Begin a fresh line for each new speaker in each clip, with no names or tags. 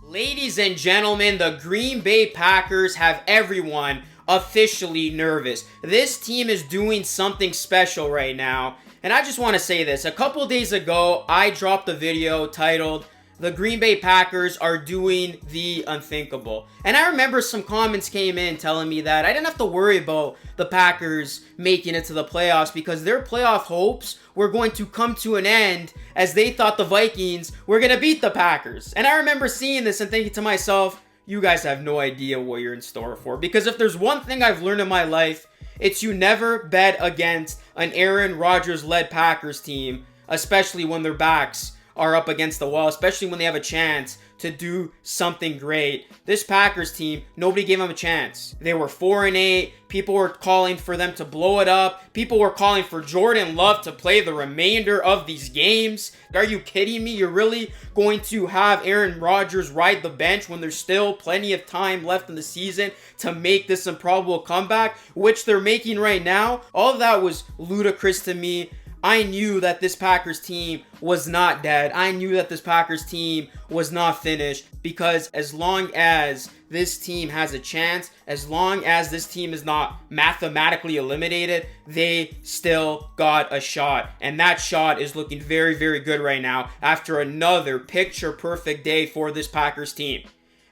Ladies and gentlemen, the Green Bay Packers have everyone officially nervous. This team is doing something special right now. And I just want to say this. A couple days ago, I dropped a video titled, "The Green Bay Packers are doing the unthinkable." And I remember some comments came in telling me that I didn't have to worry about the Packers making it to the playoffs because their playoff hopes were going to come to an end as they thought the Vikings were going to beat the Packers. And I remember seeing this and thinking to myself, you guys have no idea what you're in store for. Because if there's one thing I've learned in my life, it's you never bet against an Aaron Rodgers-led Packers team, especially when their backs are up against the wall, especially when they have a chance to do something great. This Packers team, nobody gave them a chance. They were 4-8. People were calling for them to blow it up. People were calling for Jordan Love to play the remainder of these games. Are you kidding me? You're really going to have Aaron Rodgers ride the bench when there's still plenty of time left in the season to make this improbable comeback, which they're making right now? All of that was ludicrous to me. I knew that this Packers team was not dead. I knew that this Packers team was not finished, because as long as this team has a chance, as long as this team is not mathematically eliminated, they still got a shot. And that shot is looking very, very good right now after another picture-perfect day for this Packers team.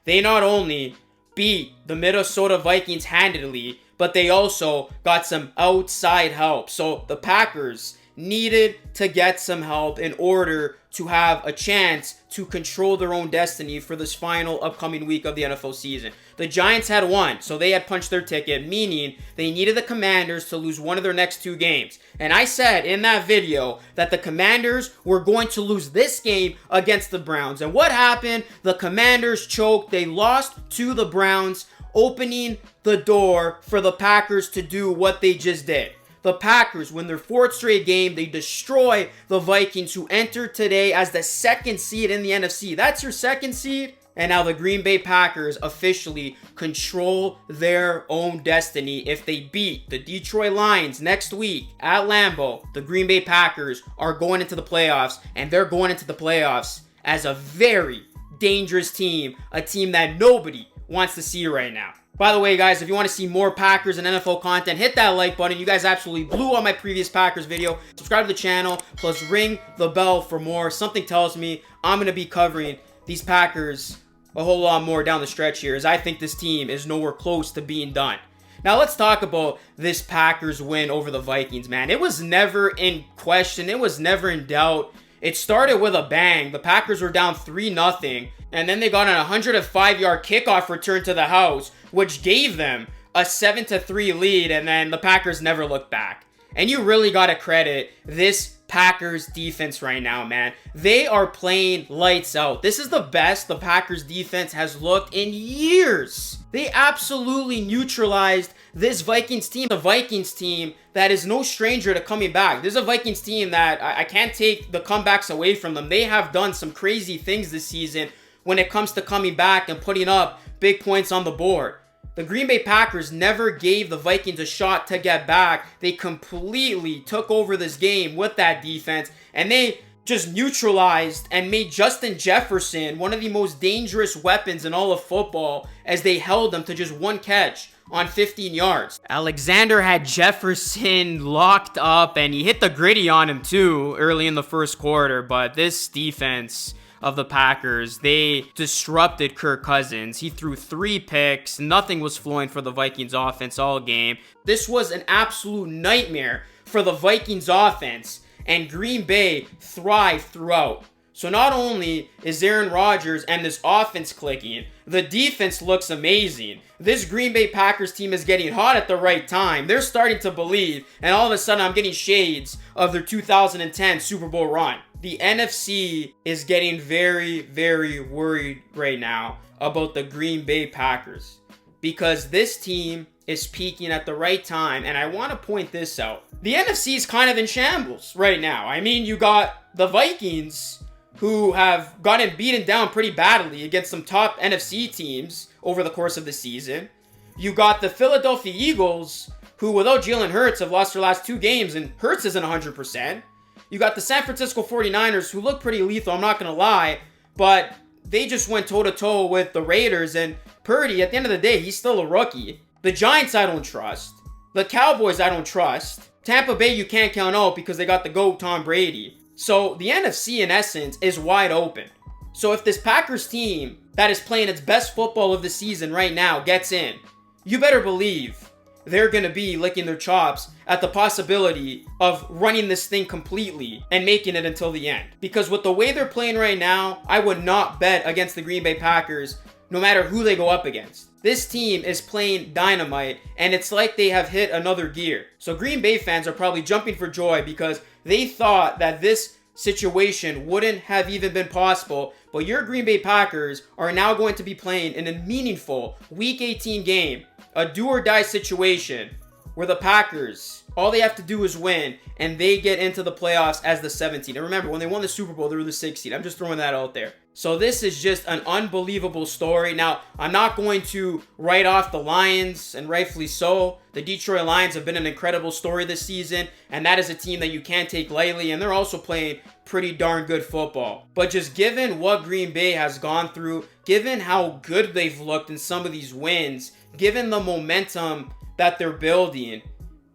They not only beat the Minnesota Vikings handedly, but they also got some outside help. So the Packers needed to get some help in order to have a chance to control their own destiny for this final upcoming week of the NFL season. The Giants had won, so they had punched their ticket, meaning they needed the Commanders to lose one of their next two games. And I said in that video that the Commanders were going to lose this game against the Browns. And what happened? The Commanders choked. They lost to the Browns, opening the door for the Packers to do what they just did. The Packers win their fourth straight game. They destroy the Vikings, who enter today as the second seed in the NFC. That's your second seed. And now the Green Bay Packers officially control their own destiny. If they beat the Detroit Lions next week at Lambeau, the Green Bay Packers are going into the playoffs, and they're going into the playoffs as a very dangerous team, a team that nobody wants to see right now. By the way, guys, if you want to see more Packers and NFL content, hit that like button. You guys absolutely blew on my previous Packers video. Subscribe to the channel, plus ring the bell for more. Something tells me I'm going to be covering these Packers a whole lot more down the stretch here, as I think this team is nowhere close to being done. Now, let's talk about this Packers win over the Vikings, man. It was never in question. It was never in doubt. It started with a bang. The Packers were down 3-0, and then they got an 105-yard kickoff return to the house, which gave them a 7-3 lead, and then the Packers never looked back. And you really got to credit this Packers defense right now, man. They are playing lights out. This is the best the Packers defense has looked in years. They absolutely neutralized this Vikings team. The Vikings team that is no stranger to coming back. This is a Vikings team that I can't take the comebacks away from them. They have done some crazy things this season when it comes to coming back and putting up big points on the board. The Green Bay Packers never gave the Vikings a shot to get back. They completely took over this game with that defense, and they just neutralized and made Justin Jefferson one of the most dangerous weapons in all of football, as they held him to just one catch on 15 yards. Alexander had Jefferson locked up, and he hit the gritty on him too early in the first quarter, but this defense of the Packers, they disrupted Kirk Cousins. He threw 3 picks. Nothing was flowing for the Vikings offense all game. This was an absolute nightmare for the Vikings offense, and Green Bay thrived throughout. So not only is Aaron Rodgers and this offense clicking, the defense looks amazing. This Green Bay Packers team is getting hot at the right time. They're starting to believe, and all of a sudden I'm getting shades of their 2010 Super Bowl run. The NFC is getting very, very worried right now about the Green Bay Packers, because this team is peaking at the right time, and I want to point this out. The NFC is kind of in shambles right now. I mean, you got the Vikings, who have gotten beaten down pretty badly against some top NFC teams over the course of the season. You got the Philadelphia Eagles, who without Jalen Hurts have lost their last 2 games, and Hurts isn't 100%. You got the San Francisco 49ers, who look pretty lethal, I'm not going to lie, but they just went toe-to-toe with the Raiders, and Purdy, at the end of the day, he's still a rookie. The Giants, I don't trust. The Cowboys, I don't trust. Tampa Bay, you can't count out because they got the GOAT Tom Brady. So the NFC, in essence, is wide open. So if this Packers team that is playing its best football of the season right now gets in, you better believe they're going to be licking their chops at the possibility of running this thing completely and making it until the end. Because with the way they're playing right now, I would not bet against the Green Bay Packers no matter who they go up against. This team is playing dynamite, and it's like they have hit another gear. So Green Bay fans are probably jumping for joy because they thought that this situation wouldn't have even been possible, but your Green Bay Packers are now going to be playing in a meaningful Week 18 game, a do-or-die situation where the Packers, all they have to do is win, and they get into the playoffs as the 17th. And remember, when they won the Super Bowl, they were the 16th. I'm just throwing that out there. So this is just an unbelievable story. Now, I'm not going to write off the Lions, and rightfully so. The Detroit Lions have been an incredible story this season, and that is a team that you can't take lightly, and they're also playing pretty darn good football. But just given what Green Bay has gone through, given how good they've looked in some of these wins, given the momentum that they're building,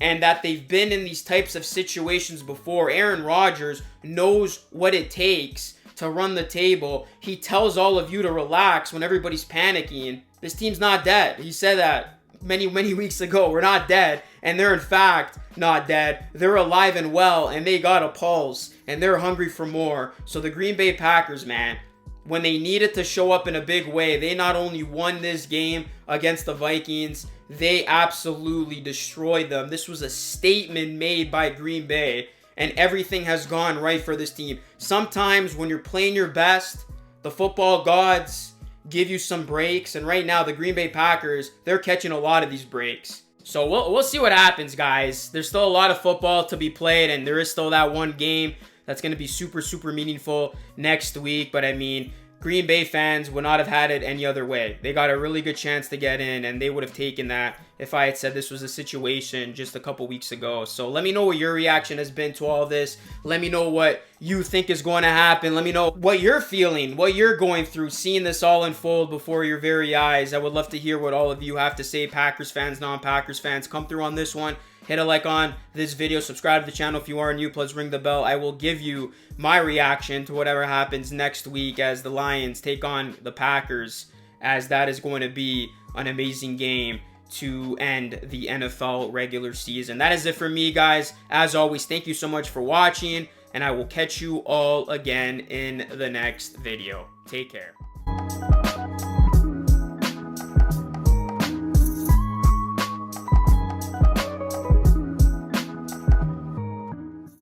and that they've been in these types of situations before, Aaron Rodgers knows what it takes to run the table. He tells all of you to relax when everybody's panicking. This team's not dead. He said that many weeks ago. We're not dead, and they're in fact not dead. They're alive and well, and they got a pulse, and they're hungry for more. So the Green Bay Packers, man, when they needed to show up in a big way, they not only won this game against the Vikings, they absolutely destroyed them. This was a statement made by Green Bay, and everything has gone right for this team. Sometimes when you're playing your best, the football gods give you some breaks, and right now the Green Bay Packers, they're catching a lot of these breaks. So we'll see what happens, guys. There's still a lot of football to be played, and there is still that one game that's going to be super meaningful next week. But I mean, Green Bay fans would not have had it any other way. They got a really good chance to get in, and they would have taken that if I had said this was a situation just a couple weeks ago. So let me know what your reaction has been to all this. Let me know what you think is going to happen. Let me know what you're feeling, what you're going through, seeing this all unfold before your very eyes. I would love to hear what all of you have to say, Packers fans, non-Packers fans. Come through on this one. Hit a like on this video. Subscribe to the channel if you are new. Plus ring the bell. I will give you my reaction to whatever happens next week as the Lions take on the Packers, as that is going to be an amazing game to end the NFL regular season. That is it for me, guys. As always, thank you so much for watching, and I will catch you all again in the next video. Take care.